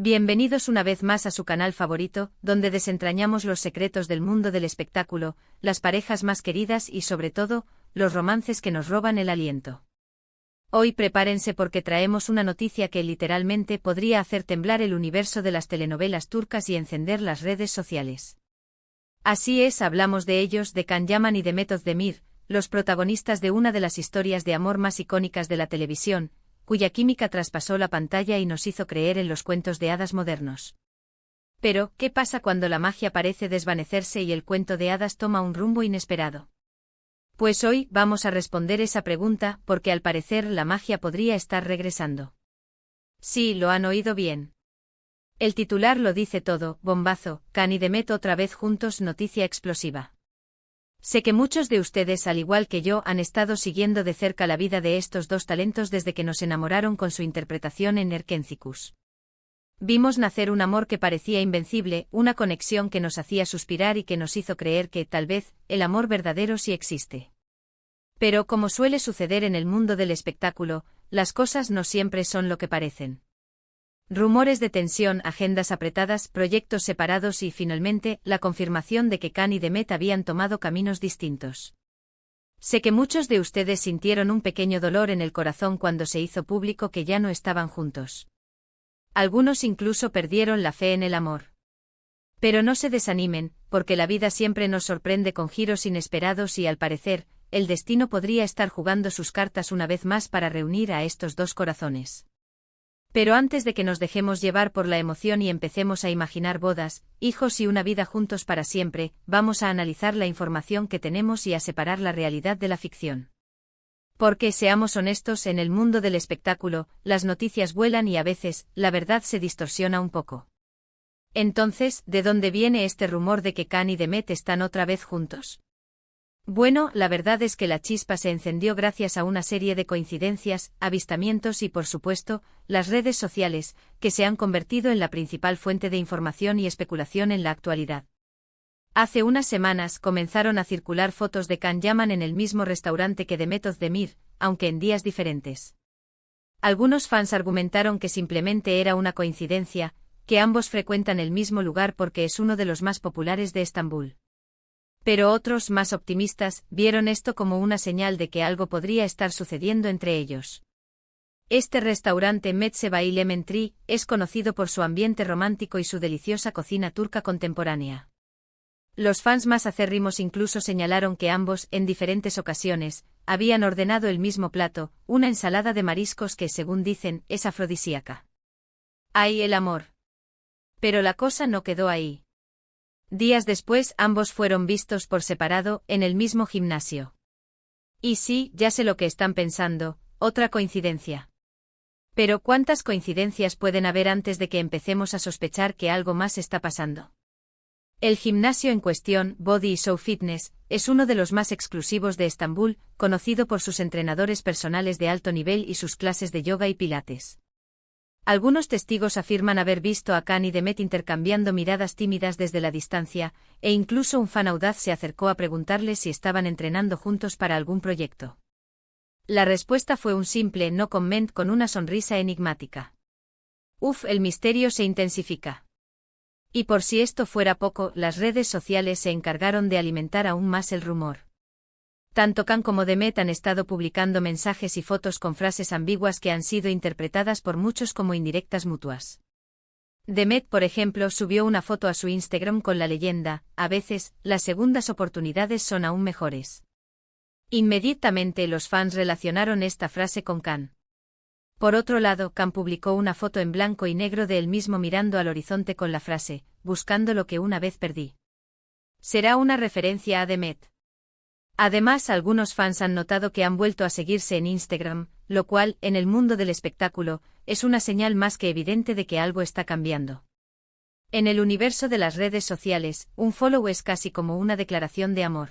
Bienvenidos una vez más a su canal favorito, donde desentrañamos los secretos del mundo del espectáculo, las parejas más queridas y sobre todo, los romances que nos roban el aliento. Hoy prepárense porque traemos una noticia que literalmente podría hacer temblar el universo de las telenovelas turcas y encender las redes sociales. Así es, hablamos de ellos, de Can Yaman y Demet Özdemir, los protagonistas de una de las historias de amor más icónicas de la televisión, cuya química traspasó la pantalla y nos hizo creer en los cuentos de hadas modernos. Pero, ¿qué pasa cuando la magia parece desvanecerse y el cuento de hadas toma un rumbo inesperado? Pues hoy vamos a responder esa pregunta, porque al parecer la magia podría estar regresando. Sí, lo han oído bien. El titular lo dice todo, bombazo, Can y Demet otra vez juntos, noticia explosiva. Sé que muchos de ustedes, al igual que yo, han estado siguiendo de cerca la vida de estos dos talentos desde que nos enamoraron con su interpretación en Erkenzicus. Vimos nacer un amor que parecía invencible, una conexión que nos hacía suspirar y que nos hizo creer que, tal vez, el amor verdadero sí existe. Pero, como suele suceder en el mundo del espectáculo, las cosas no siempre son lo que parecen. Rumores de tensión, agendas apretadas, proyectos separados y, finalmente, la confirmación de que Can y Demet habían tomado caminos distintos. Sé que muchos de ustedes sintieron un pequeño dolor en el corazón cuando se hizo público que ya no estaban juntos. Algunos incluso perdieron la fe en el amor. Pero no se desanimen, porque la vida siempre nos sorprende con giros inesperados y, al parecer, el destino podría estar jugando sus cartas una vez más para reunir a estos dos corazones. Pero antes de que nos dejemos llevar por la emoción y empecemos a imaginar bodas, hijos y una vida juntos para siempre, vamos a analizar la información que tenemos y a separar la realidad de la ficción. Porque, seamos honestos, en el mundo del espectáculo, las noticias vuelan y a veces, la verdad se distorsiona un poco. Entonces, ¿de dónde viene este rumor de que Can y Demet están otra vez juntos? Bueno, la verdad es que la chispa se encendió gracias a una serie de coincidencias, avistamientos y, por supuesto, las redes sociales, que se han convertido en la principal fuente de información y especulación en la actualidad. Hace unas semanas comenzaron a circular fotos de Can Yaman en el mismo restaurante que Demet Özdemir, aunque en días diferentes. Algunos fans argumentaron que simplemente era una coincidencia, que ambos frecuentan el mismo lugar porque es uno de los más populares de Estambul. Pero otros, más optimistas, vieron esto como una señal de que algo podría estar sucediendo entre ellos. Este restaurante Mezze Lemon Tree es conocido por su ambiente romántico y su deliciosa cocina turca contemporánea. Los fans más acérrimos incluso señalaron que ambos, en diferentes ocasiones, habían ordenado el mismo plato, una ensalada de mariscos que, según dicen, es afrodisíaca. ¡Ay, el amor! Pero la cosa no quedó ahí. Días después, ambos fueron vistos por separado, en el mismo gimnasio. Y sí, ya sé lo que están pensando, otra coincidencia. Pero ¿cuántas coincidencias pueden haber antes de que empecemos a sospechar que algo más está pasando? El gimnasio en cuestión, Body Show Fitness, es uno de los más exclusivos de Estambul, conocido por sus entrenadores personales de alto nivel y sus clases de yoga y pilates. Algunos testigos afirman haber visto a Can y Demet intercambiando miradas tímidas desde la distancia, e incluso un fan audaz se acercó a preguntarles si estaban entrenando juntos para algún proyecto. La respuesta fue un simple no comment con una sonrisa enigmática. Uf, el misterio se intensifica. Y por si esto fuera poco, las redes sociales se encargaron de alimentar aún más el rumor. Tanto Can como Demet han estado publicando mensajes y fotos con frases ambiguas que han sido interpretadas por muchos como indirectas mutuas. Demet, por ejemplo, subió una foto a su Instagram con la leyenda: a veces, las segundas oportunidades son aún mejores. Inmediatamente los fans relacionaron esta frase con Can. Por otro lado, Can publicó una foto en blanco y negro de él mismo mirando al horizonte con la frase: buscando lo que una vez perdí. ¿Será una referencia a Demet? Además, algunos fans han notado que han vuelto a seguirse en Instagram, lo cual, en el mundo del espectáculo, es una señal más que evidente de que algo está cambiando. En el universo de las redes sociales, un follow es casi como una declaración de amor.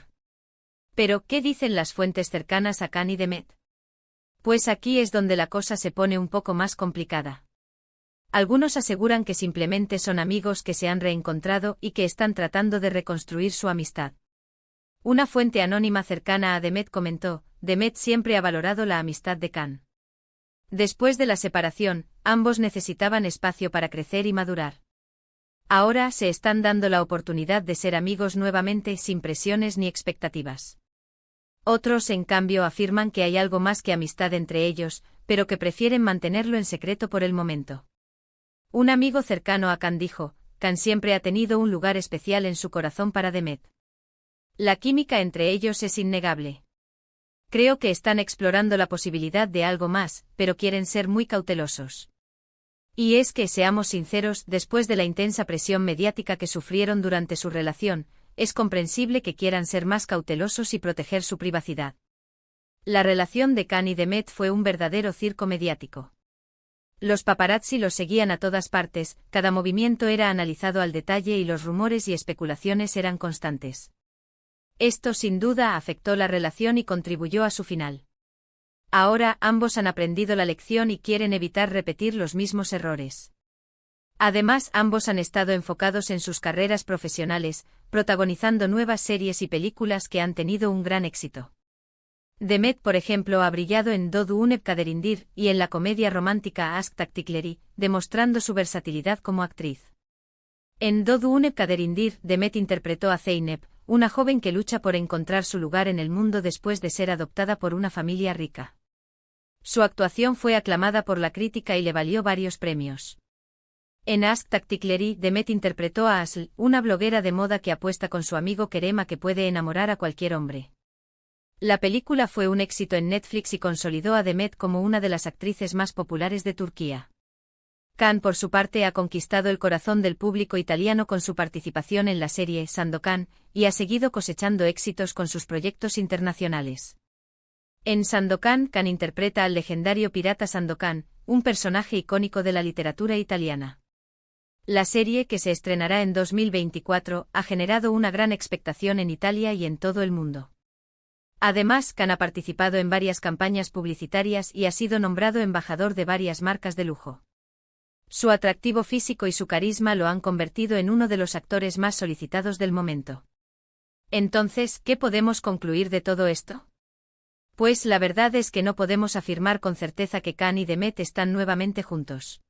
Pero, ¿qué dicen las fuentes cercanas a Can y Demet? Pues aquí es donde la cosa se pone un poco más complicada. Algunos aseguran que simplemente son amigos que se han reencontrado y que están tratando de reconstruir su amistad. Una fuente anónima cercana a Demet comentó: Demet siempre ha valorado la amistad de Can. Después de la separación, ambos necesitaban espacio para crecer y madurar. Ahora se están dando la oportunidad de ser amigos nuevamente sin presiones ni expectativas. Otros, en cambio, afirman que hay algo más que amistad entre ellos, pero que prefieren mantenerlo en secreto por el momento. Un amigo cercano a Khan dijo: Khan siempre ha tenido un lugar especial en su corazón para Demet. La química entre ellos es innegable. Creo que están explorando la posibilidad de algo más, pero quieren ser muy cautelosos. Y es que, seamos sinceros, después de la intensa presión mediática que sufrieron durante su relación, es comprensible que quieran ser más cautelosos y proteger su privacidad. La relación de Khan y Demet fue un verdadero circo mediático. Los paparazzi los seguían a todas partes, cada movimiento era analizado al detalle y los rumores y especulaciones eran constantes. Esto sin duda afectó la relación y contribuyó a su final. Ahora ambos han aprendido la lección y quieren evitar repetir los mismos errores. Además, ambos han estado enfocados en sus carreras profesionales, protagonizando nuevas series y películas que han tenido un gran éxito. Demet, por ejemplo, ha brillado en Dodunep Kaderindir y en la comedia romántica Aşk Taktikleri, demostrando su versatilidad como actriz. En Dodunep Kaderindir, Demet interpretó a Zeynep, una joven que lucha por encontrar su lugar en el mundo después de ser adoptada por una familia rica. Su actuación fue aclamada por la crítica y le valió varios premios. En Aşk Taktikleri, Demet interpretó a Asl, una bloguera de moda que apuesta con su amigo Kerem a que puede enamorar a cualquier hombre. La película fue un éxito en Netflix y consolidó a Demet como una de las actrices más populares de Turquía. Khan, por su parte, ha conquistado el corazón del público italiano con su participación en la serie Sandokan, y ha seguido cosechando éxitos con sus proyectos internacionales. En Sandokan, Khan interpreta al legendario pirata Sandokan, un personaje icónico de la literatura italiana. La serie, que se estrenará en 2024, ha generado una gran expectación en Italia y en todo el mundo. Además, Khan ha participado en varias campañas publicitarias y ha sido nombrado embajador de varias marcas de lujo. Su atractivo físico y su carisma lo han convertido en uno de los actores más solicitados del momento. Entonces, ¿qué podemos concluir de todo esto? Pues la verdad es que no podemos afirmar con certeza que Khan y Demet están nuevamente juntos.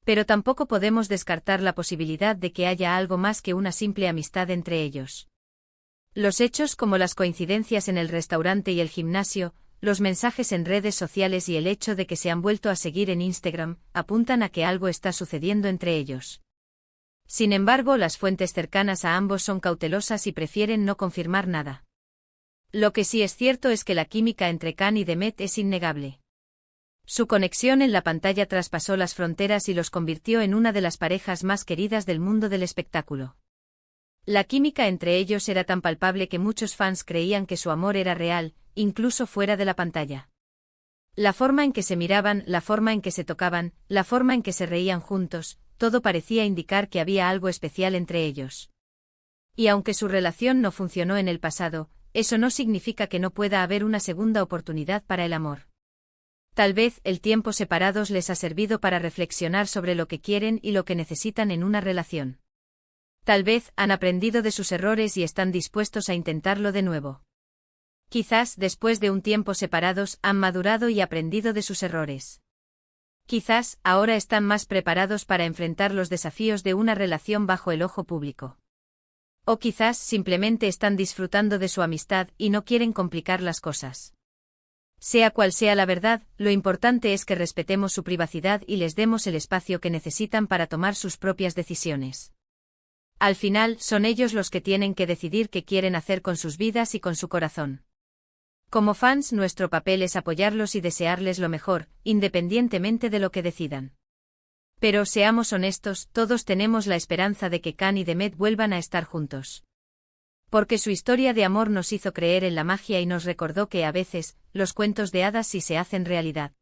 Pero tampoco podemos descartar la posibilidad de que haya algo más que una simple amistad entre ellos. Los hechos, como las coincidencias en el restaurante y el gimnasio, los mensajes en redes sociales y el hecho de que se han vuelto a seguir en Instagram, apuntan a que algo está sucediendo entre ellos. Sin embargo, las fuentes cercanas a ambos son cautelosas y prefieren no confirmar nada. Lo que sí es cierto es que la química entre Khan y Demet es innegable. Su conexión en la pantalla traspasó las fronteras y los convirtió en una de las parejas más queridas del mundo del espectáculo. La química entre ellos era tan palpable que muchos fans creían que su amor era real, incluso fuera de la pantalla. La forma en que se miraban, la forma en que se tocaban, la forma en que se reían juntos, todo parecía indicar que había algo especial entre ellos. Y aunque su relación no funcionó en el pasado, eso no significa que no pueda haber una segunda oportunidad para el amor. Tal vez el tiempo separados les ha servido para reflexionar sobre lo que quieren y lo que necesitan en una relación. Tal vez han aprendido de sus errores y están dispuestos a intentarlo de nuevo. Quizás, después de un tiempo separados, han madurado y aprendido de sus errores. Quizás, ahora están más preparados para enfrentar los desafíos de una relación bajo el ojo público. O quizás simplemente están disfrutando de su amistad y no quieren complicar las cosas. Sea cual sea la verdad, lo importante es que respetemos su privacidad y les demos el espacio que necesitan para tomar sus propias decisiones. Al final, son ellos los que tienen que decidir qué quieren hacer con sus vidas y con su corazón. Como fans, nuestro papel es apoyarlos y desearles lo mejor, independientemente de lo que decidan. Pero seamos honestos, todos tenemos la esperanza de que Khan y Demet vuelvan a estar juntos. Porque su historia de amor nos hizo creer en la magia y nos recordó que a veces, los cuentos de hadas sí se hacen realidad.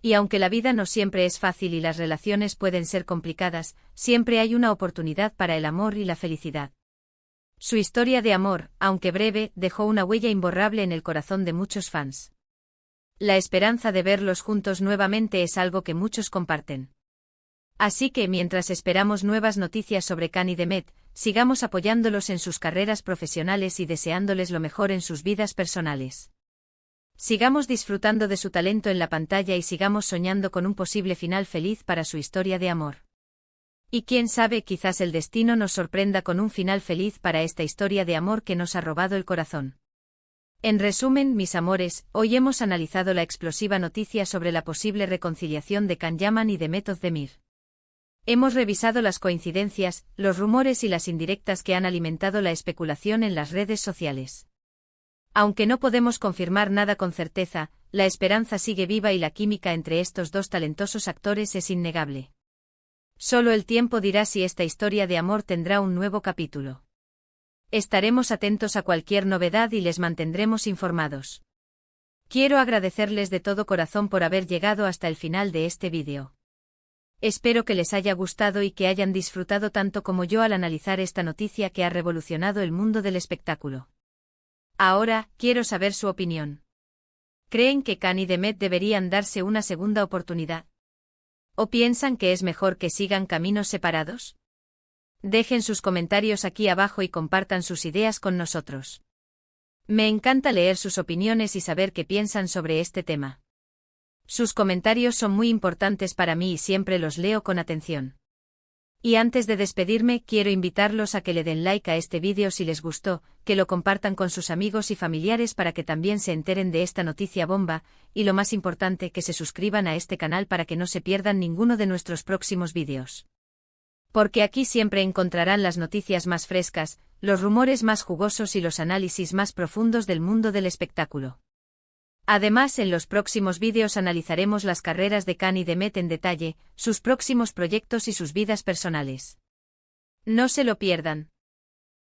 Y aunque la vida no siempre es fácil y las relaciones pueden ser complicadas, siempre hay una oportunidad para el amor y la felicidad. Su historia de amor, aunque breve, dejó una huella imborrable en el corazón de muchos fans. La esperanza de verlos juntos nuevamente es algo que muchos comparten. Así que mientras esperamos nuevas noticias sobre Khan y Demet, sigamos apoyándolos en sus carreras profesionales y deseándoles lo mejor en sus vidas personales. Sigamos disfrutando de su talento en la pantalla y sigamos soñando con un posible final feliz para su historia de amor. Y quién sabe, quizás el destino nos sorprenda con un final feliz para esta historia de amor que nos ha robado el corazón. En resumen, mis amores, hoy hemos analizado la explosiva noticia sobre la posible reconciliación de Can Yaman y de Method Demir. Hemos revisado las coincidencias, los rumores y las indirectas que han alimentado la especulación en las redes sociales. Aunque no podemos confirmar nada con certeza, la esperanza sigue viva y la química entre estos dos talentosos actores es innegable. Solo el tiempo dirá si esta historia de amor tendrá un nuevo capítulo. Estaremos atentos a cualquier novedad y les mantendremos informados. Quiero agradecerles de todo corazón por haber llegado hasta el final de este vídeo. Espero que les haya gustado y que hayan disfrutado tanto como yo al analizar esta noticia que ha revolucionado el mundo del espectáculo. Ahora, quiero saber su opinión. ¿Creen que Can y Demet deberían darse una segunda oportunidad? ¿O piensan que es mejor que sigan caminos separados? Dejen sus comentarios aquí abajo y compartan sus ideas con nosotros. Me encanta leer sus opiniones y saber qué piensan sobre este tema. Sus comentarios son muy importantes para mí y siempre los leo con atención. Y antes de despedirme, quiero invitarlos a que le den like a este vídeo si les gustó, que lo compartan con sus amigos y familiares para que también se enteren de esta noticia bomba, y lo más importante, que se suscriban a este canal para que no se pierdan ninguno de nuestros próximos vídeos. Porque aquí siempre encontrarán las noticias más frescas, los rumores más jugosos y los análisis más profundos del mundo del espectáculo. Además, en los próximos vídeos analizaremos las carreras de Can y Demet en detalle, sus próximos proyectos y sus vidas personales. No se lo pierdan.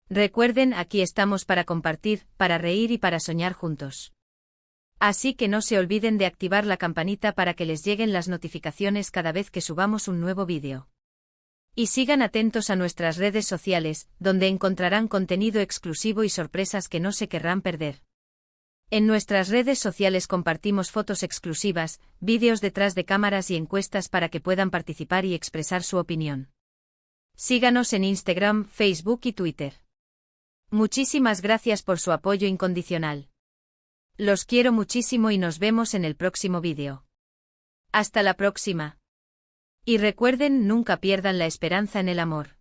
Recuerden, aquí estamos para compartir, para reír y para soñar juntos. Así que no se olviden de activar la campanita para que les lleguen las notificaciones cada vez que subamos un nuevo vídeo. Y sigan atentos a nuestras redes sociales, donde encontrarán contenido exclusivo y sorpresas que no se querrán perder. En nuestras redes sociales compartimos fotos exclusivas, vídeos detrás de cámaras y encuestas para que puedan participar y expresar su opinión. Síganos en Instagram, Facebook y Twitter. Muchísimas gracias por su apoyo incondicional. Los quiero muchísimo y nos vemos en el próximo vídeo. Hasta la próxima. Y recuerden, nunca pierdan la esperanza en el amor.